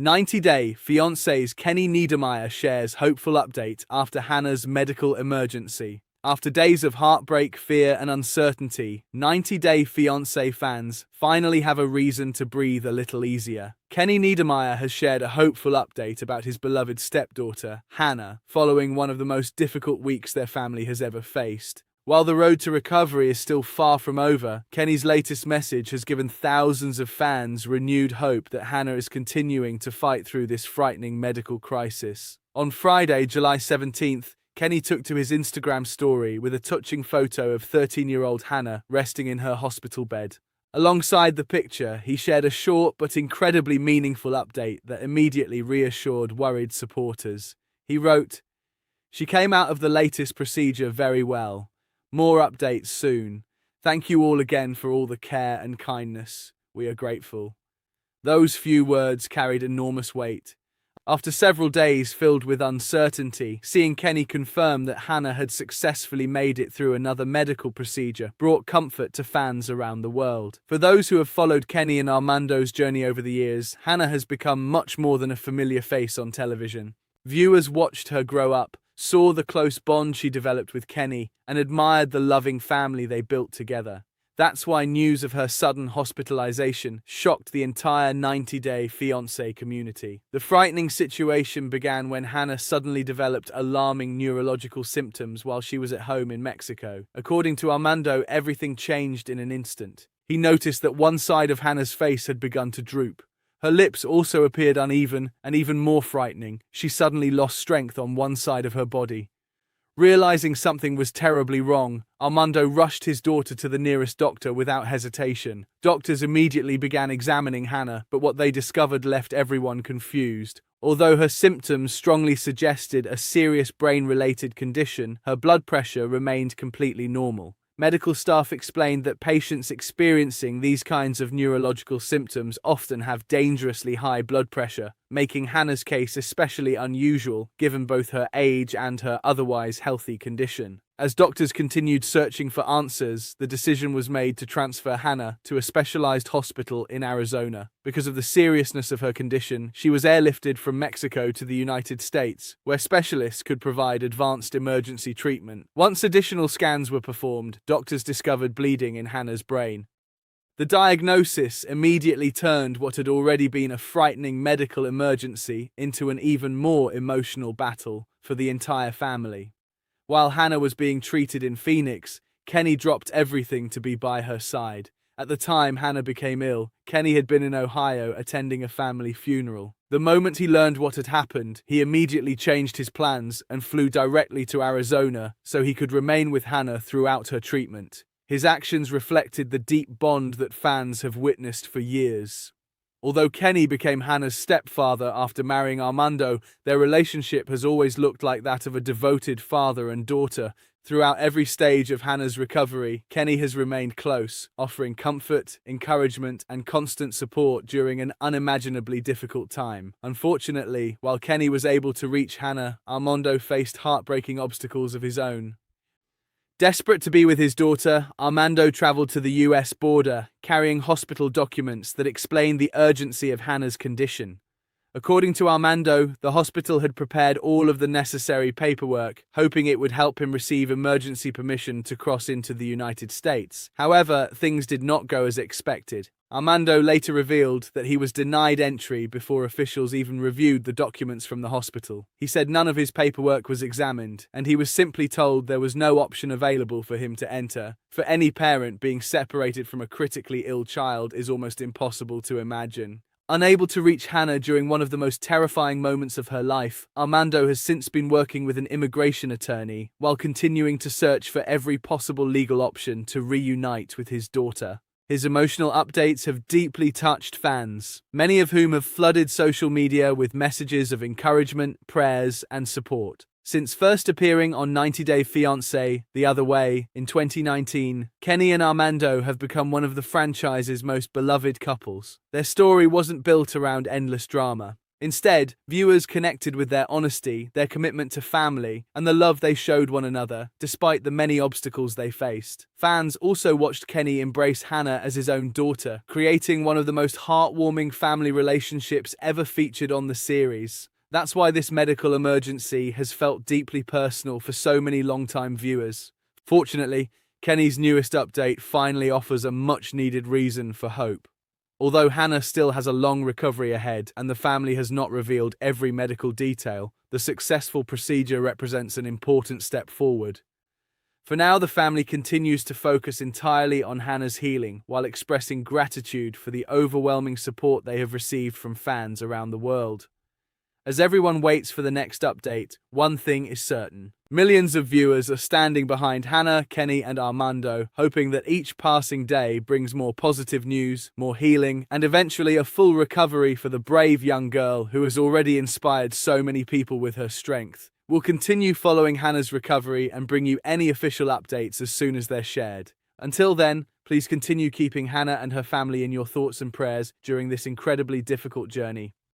90-day Fiancé's Kenny Niedermeier shares hopeful update after Hannah's medical emergency. After days of heartbreak, fear, and uncertainty, 90-day Fiancé fans finally have a reason to breathe a little easier. Kenny Niedermeier has shared a hopeful update about his beloved stepdaughter, Hannah, following one of the most difficult weeks their family has ever faced. While the road to recovery is still far from over, Kenny's latest message has given thousands of fans renewed hope that Hannah is continuing to fight through this frightening medical crisis. On Friday, July 17th, Kenny took to his Instagram story with a touching photo of 13-year-old Hannah resting in her hospital bed. Alongside the picture, he shared a short but incredibly meaningful update that immediately reassured worried supporters. He wrote, "She came out of the latest procedure very well. More updates soon. Thank you all again for all the care and kindness. We are grateful." Those few words carried enormous weight. After several days filled with uncertainty, seeing Kenny confirm that Hannah had successfully made it through another medical procedure brought comfort to fans around the world. For those who have followed Kenny and Armando's journey over the years, Hannah has become much more than a familiar face on television. Viewers watched her grow up, saw the close bond she developed with Kenny, and admired the loving family they built together. That's why news of her sudden hospitalization shocked the entire 90-day Fiancé community. The frightening situation began when Hannah suddenly developed alarming neurological symptoms while she was at home in Mexico. According to Armando, everything changed in an instant. He noticed that one side of Hannah's face had begun to droop. Her lips also appeared uneven, and even more frightening, she suddenly lost strength on one side of her body. Realizing something was terribly wrong, Armando rushed his daughter to the nearest doctor without hesitation. Doctors immediately began examining Hannah, but what they discovered left everyone confused. Although her symptoms strongly suggested a serious brain-related condition, her blood pressure remained completely normal. Medical staff explained that patients experiencing these kinds of neurological symptoms often have dangerously high blood pressure, making Hannah's case especially unusual given both her age and her otherwise healthy condition. As doctors continued searching for answers, the decision was made to transfer Hannah to a specialized hospital in Arizona. Because of the seriousness of her condition, she was airlifted from Mexico to the United States, where specialists could provide advanced emergency treatment. Once additional scans were performed, doctors discovered bleeding in Hannah's brain. The diagnosis immediately turned what had already been a frightening medical emergency into an even more emotional battle for the entire family. While Hannah was being treated in Phoenix, Kenny dropped everything to be by her side. At the time Hannah became ill, Kenny had been in Ohio attending a family funeral. The moment he learned what had happened, he immediately changed his plans and flew directly to Arizona so he could remain with Hannah throughout her treatment. His actions reflected the deep bond that fans have witnessed for years. Although Kenny became Hannah's stepfather after marrying Armando, their relationship has always looked like that of a devoted father and daughter. Throughout every stage of Hannah's recovery, Kenny has remained close, offering comfort, encouragement, and constant support during an unimaginably difficult time. Unfortunately, while Kenny was able to reach Hannah, Armando faced heartbreaking obstacles of his own. Desperate to be with his daughter, Armando traveled to the US border, carrying hospital documents that explained the urgency of Hannah's condition. According to Armando, the hospital had prepared all of the necessary paperwork, hoping it would help him receive emergency permission to cross into the United States. However, things did not go as expected. Armando later revealed that he was denied entry before officials even reviewed the documents from the hospital. He said none of his paperwork was examined, and he was simply told there was no option available for him to enter. For any parent, being separated from a critically ill child is almost impossible to imagine. Unable to reach Hannah during one of the most terrifying moments of her life, Armando has since been working with an immigration attorney while continuing to search for every possible legal option to reunite with his daughter. His emotional updates have deeply touched fans, many of whom have flooded social media with messages of encouragement, prayers, and support. Since first appearing on 90-Day Fiancé, The Other Way, in 2019, Kenny and Armando have become one of the franchise's most beloved couples. Their story wasn't built around endless drama. Instead, viewers connected with their honesty, their commitment to family, and the love they showed one another, despite the many obstacles they faced. Fans also watched Kenny embrace Hannah as his own daughter, creating one of the most heartwarming family relationships ever featured on the series. That's why this medical emergency has felt deeply personal for so many longtime viewers. Fortunately, Kenny's newest update finally offers a much-needed reason for hope. Although Hannah still has a long recovery ahead and the family has not revealed every medical detail, the successful procedure represents an important step forward. For now, the family continues to focus entirely on Hannah's healing while expressing gratitude for the overwhelming support they have received from fans around the world. As everyone waits for the next update, one thing is certain. Millions of viewers are standing behind Hannah, Kenny, and Armando, hoping that each passing day brings more positive news, more healing, and eventually a full recovery for the brave young girl who has already inspired so many people with her strength. We'll continue following Hannah's recovery and bring you any official updates as soon as they're shared. Until then, please continue keeping Hannah and her family in your thoughts and prayers during this incredibly difficult journey.